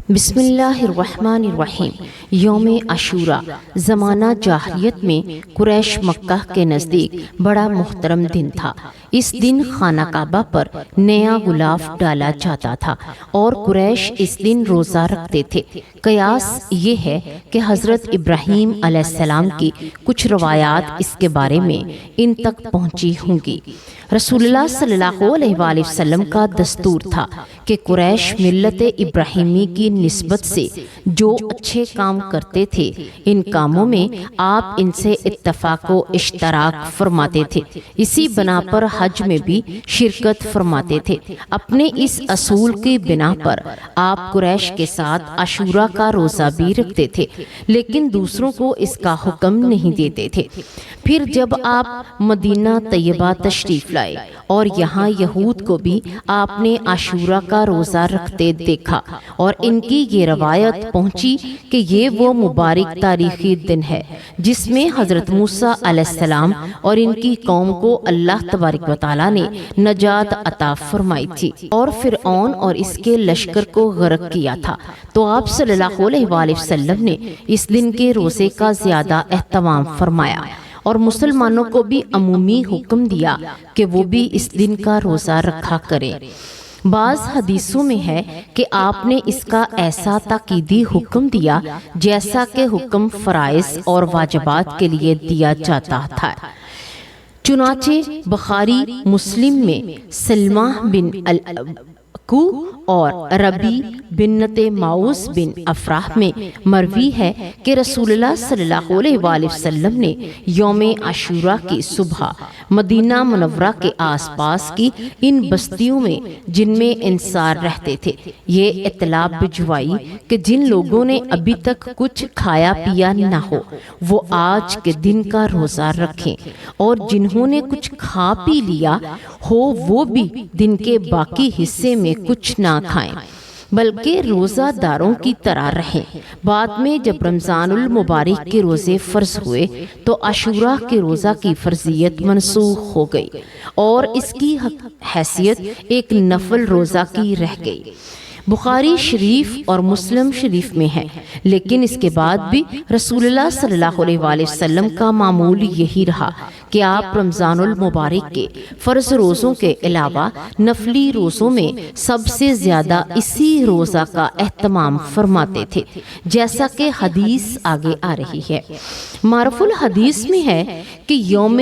بسم اللہ الرحمن الرحیم۔ یوم عاشورہ زمانہ جاہلیت میں قریش مکہ کے نزدیک بڑا محترم دن تھا۔ اس دن خانہ کعبہ پر نیا غلاف ڈالا جاتا تھا اور قریش اس دن روزہ رکھتے تھے۔ قیاس یہ ہے کہ حضرت ابراہیم علیہ السلام کی کچھ روایات اس کے بارے میں ان تک پہنچی ہوں گی۔ رسول اللہ صلی اللہ علیہ وآلہ وسلم کا دستور تھا کہ قریش ملت ابراہیمی کی نسبت سے جو اچھے کام کرتے تھے ان کاموں میں آپ ان سے اتفاق و اشتراک فرماتے تھے۔ اسی بنا پر حج میں بھی شرکت فرماتے تھے۔ اپنے اس اصول کی بنا پر آپ قریش کے ساتھ عاشورہ کا روزہ بھی رکھتے تھے، لیکن دوسروں کو اس کا حکم نہیں دیتے تھے۔ پھر جب آپ مدینہ طیبہ تشریف لائے اور یہاں یہود کو بھی آپ نے عاشورہ کا روزہ رکھتے دیکھا اور ان کی یہ روایت پہنچی کہ یہ وہ مبارک تاریخی دن ہے جس میں حضرت موسیٰ علیہ السلام اور ان کی قوم کو اللہ تبارک و تعالیٰ نے نجات عطا فرمائی تھی اور فرعون اور اس کے لشکر کو غرق کیا تھا، تو آپ صلی اللہ علیہ وآلہ وسلم نے اس دن کے روزے کا زیادہ اہتمام فرمایا اور مسلمانوں کو بھی عمومی حکم دیا کہ وہ بھی اس دن کا روزہ رکھا کریں۔ بعض حدیثوں میں ہے کہ آپ نے اس کا ایسا تاکیدی حکم دیا جیسا کہ حکم فرائض اور واجبات کے لیے دیا جاتا تھا۔ چنانچہ بخاری مسلم میں سلمہ بن کو اور ربی بنت معوذ بن افراح میں مروی ہے کہ رسول اللہ صلی اللہ علیہ وآلہ وسلم نے یوم عاشورہ کی صبح مدینہ منورہ کے آس پاس کی ان بستیوں میں جن میں انصار رہتے تھے یہ اطلاع بھجوائی کہ جن لوگوں نے ابھی تک کچھ کھایا پیا نہ ہو وہ آج کے دن کا روزہ رکھیں، اور جنہوں نے کچھ کھا پی لیا ہو وہ بھی دن کے باقی حصے میں کچھ نہ کھائیں بلکہ روزہ داروں کی طرح رہیں۔ بعد میں جب رمضان المبارک کے روزے فرض ہوئے تو عاشورہ کے روزہ کی فرضیت منسوخ ہو گئی اور اس کی حیثیت ایک نفل روزہ کی رہ گئی۔ بخاری شریف اور مسلم شریف میں ہے، لیکن اس کے بعد بھی رسول اللہ صلی اللہ علیہ وآلہ وسلم کا معمول یہی رہا کہ آپ رمضان المبارک کے فرض روزوں کے علاوہ نفلی روزوں میں سب سے زیادہ اسی روزہ کا اہتمام فرماتے تھے، جیسا کہ حدیث آگے آ رہی ہے۔ معروف الحدیث میں ہے کہ یوم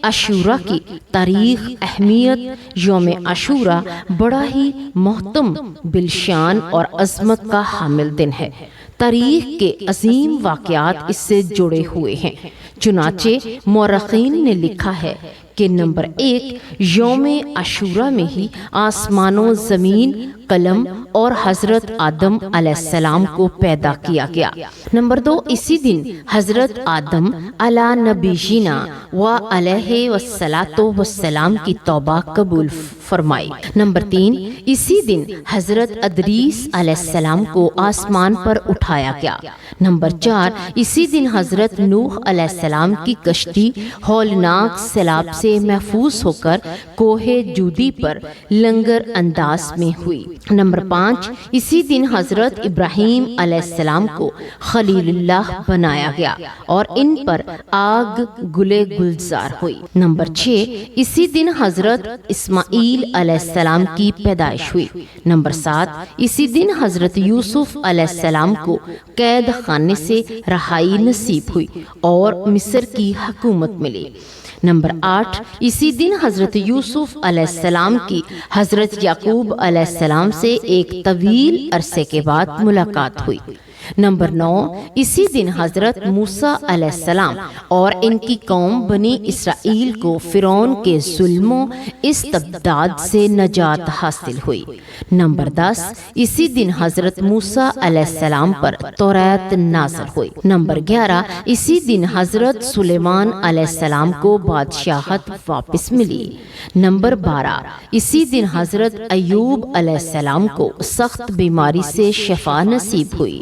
عاشورہ کی تاریخ اہمیت یوم عاشورہ بڑا ہی محتم بالشان اور عظمت کا حامل دن ہے۔ تاریخ کے عظیم واقعات اس سے جڑے ہوئے ہیں۔ چنانچہ مورخین نے لکھا ہے کہ نمبر 1 یوم عاشورہ میں ہی آسمان و زمین، قلم اور حضرت آدم علیہ السلام کو پیدا کیا گیا۔ نمبر 2 اسی دن حضرت آدم علی نبینا و علیہ والسلام کی توبہ قبول فرمائی۔ نمبر 3 اسی دن حضرت ادریس علیہ السلام کو آسمان پر اٹھایا گیا۔ نمبر 4 اسی دن حضرت نوح علیہ السلام کی کشتی ہولناک سیلاب سے محفوظ ہو کر کوہ جودی پر لنگر انداز میں ہوئی۔ نمبر 5 اسی دن حضرت ابراہیم علیہ السلام کو خلیل اللہ بنایا گیا اور ان پر آگ گلے گلزار ہوئی۔ نمبر 6 اسی دن حضرت اسماعیل علیہ السلام کی پیدائش ہوئی۔ نمبر 7 اسی دن حضرت یوسف علیہ السلام کو قید خانے سے رہائی نصیب ہوئی اور مصر کی حکومت ملی۔ نمبر 8 اسی دن حضرت یوسف علیہ السلام کی حضرت یعقوب علیہ السلام سے ایک طویل عرصے کے بعد ملاقات ہوئی۔ نمبر 9 اسی دن حضرت موسیٰ علیہ السلام اور ان کی قوم بنی اسرائیل کو فرعون کے ظلم و استبداد سے نجات حاصل ہوئی۔ نمبر 10 اسی دن حضرت موسیٰ علیہ السلام پر توریت نازل ہوئی۔ نمبر 11 اسی دن حضرت سلیمان علیہ السلام کو بادشاہت واپس ملی۔ نمبر 12 اسی دن حضرت ایوب علیہ السلام کو سخت بیماری سے شفا نصیب ہوئی۔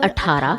18,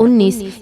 19,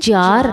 4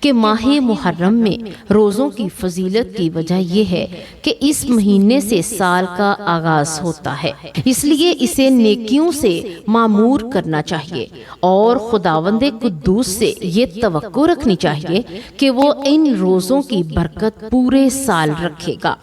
کہ ماہ محرم میں روزوں کی فضیلت کی وجہ یہ ہے کہ اس مہینے سے سال کا آغاز ہوتا ہے، اس لیے اسے نیکیوں سے معمور کرنا چاہیے اور خداوند قدوس سے یہ توقع رکھنی چاہیے کہ وہ ان روزوں کی برکت پورے سال رکھے گا۔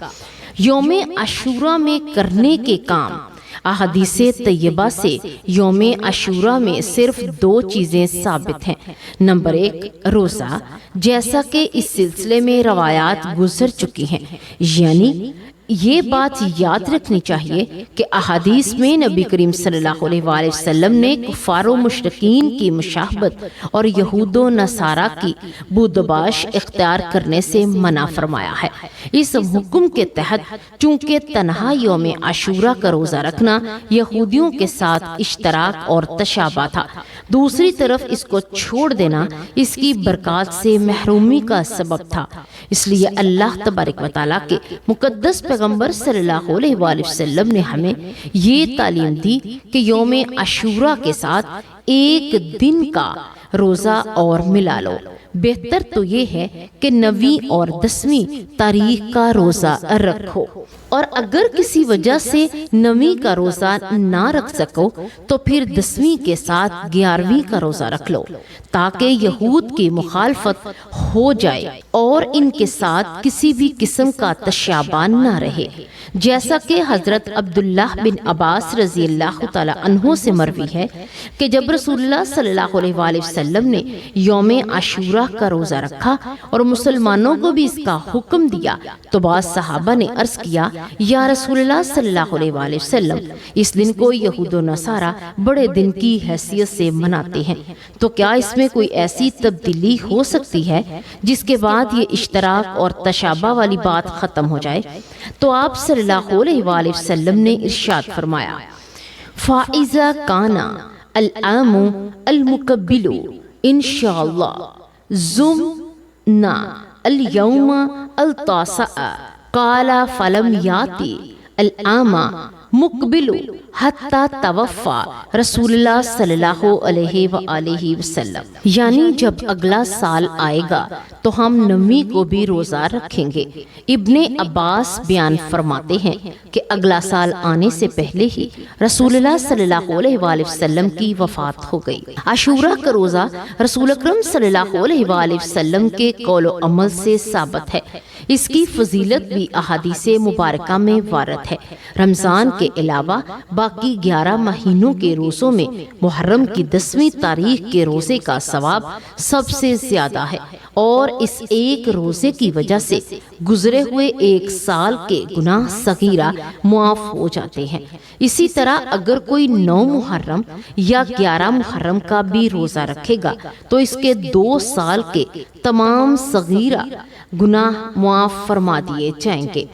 یوم عاشوراء میں کرنے کے کام۔ احادیث طیبہ سے یوم عاشوراء میں صرف 2 چیزیں ثابت ہیں۔ نمبر 1 روزہ، جیسا کہ اس سلسلے میں روایات گزر چکی ہیں، یعنی یہ بات یاد رکھنی چاہیے کہ احادیث میں نبی کریم صلی اللہ علیہ وآلہ وسلم نے کفار و مشرکین کی مشابہت اور یہود و نصارہ کی بودباش اختیار کرنے سے منع فرمایا ہے۔ اس حکم کے تحت چونکہ تنہا یوم عاشوراء کا روزہ رکھنا یہودیوں کے ساتھ اشتراک اور تشابہ تھا، دوسری طرف اس کو چھوڑ دینا اس کی برکات سے محرومی کا سبب تھا، اس لیے اللہ تبارک و تعالیٰ کے مقدس پیغمبر صلی اللہ علیہ وآلہ وسلم نے ہمیں یہ تعلیم دی کہ یوم عاشوراء کے ساتھ ایک دن کا روزہ اور ملا لو۔ بہتر تو یہ ہے کہ 9ویں اور 10ویں تاریخ کا روزہ رکھو، اور اگر کسی وجہ سے 9ویں کا روزہ نہ رکھ سکو تو پھر 10ویں کے ساتھ 11ویں کا روزہ رکھ لو، تاکہ یہود کی مخالفت ہو جائے اور ان کے ساتھ کسی بھی قسم کا تشابہ نہ رہے، جیسا کہ حضرت عبداللہ بن عباس رضی اللہ تعالی عنہ سے مروی ہے کہ جب رسول اللہ صلی اللہ علیہ وآلہ وسلم نے یوم عاشوراء کا روزہ رکھا اور مسلمانوں کو بھی اس کا حکم دیا تو بعض صحابہ نے عرض کیا، یا رسول اللہ صلی اللہ علیہ وآلہ وسلم، اس دن کو یہود و نصارہ بڑے دن کی حیثیت سے مناتے ہیں، تو کیا اس میں کوئی ایسی تبدیلی ہو سکتی ہے جس کے بعد یہ اشتراک اور تشابہ والی بات ختم ہو جائے؟ تو آپ صلی اللہ علیہ وآلہ وسلم نے ارشاد فرمایا، فَإِذَا كَانَ الْعَامُ الْمُقَبِّلُ انشاءاللہ زمنا اليوم التاسع قال فلم یاتی العام مقبل حتی توفا رسول اللہ صلی اللہ علیہ وآلہ وسلم، یعنی جب اگلا سال آئے گا تو ہم 9ویں کو بھی روزہ رکھیں گے۔ ابن عباس بیان فرماتے ہیں کہ اگلا سال آنے سے پہلے ہی رسول اللہ صلی اللہ علیہ وآلہ وسلم کی وفات ہو گئی۔ عاشوراء کا روزہ رسول اکرم صلی اللہ علیہ وآلہ وسلم کے قول و عمل سے ثابت ہے، اس کی فضیلت بھی احادیث مبارکہ میں وارد ہے۔ رمضان کے علاوہ باقی 11 مہینوں کے روزوں میں محرم کی 10ویں تاریخ کے روزے کا ثواب سب سے زیادہ ہے، اور اس ایک روزے کی وجہ سے گزرے ہوئے 1 سال کے گناہ صغیرہ معاف ہو جاتے ہیں۔ اسی طرح اگر کوئی 9 محرم یا 11 محرم کا بھی روزہ رکھے گا تو اس کے 2 سال کے تمام صغیرہ گناہ معاف فرما دیے جائیں گے۔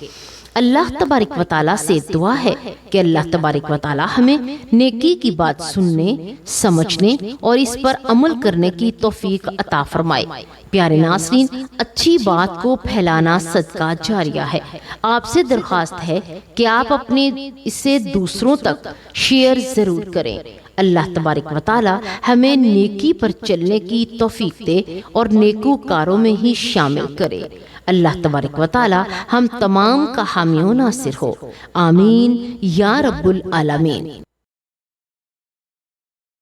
اللہ تبارک و تعالیٰ سے دعا ہے کہ اللہ تبارک و تعالیٰ ہمیں نیکی کی بات سننے، سمجھنے اور اس پر عمل کرنے کی توفیق عطا فرمائے۔ پیارے ناظرین، اچھی بات کو پھیلانا صدقہ جاریہ ہے۔ آپ سے درخواست ہے کہ آپ اپنے اسے دوسروں تک شیئر ضرور کریں۔ اللہ تبارک و تعالیٰ ہمیں نیکی پر چلنے کی توفیق دے اور نیکوکاروں میں ہی شامل کرے۔ اللہ تبارک و تعالیٰ ہم تمام کا حامی و ناصر ہو، آمین یا رب العالمین۔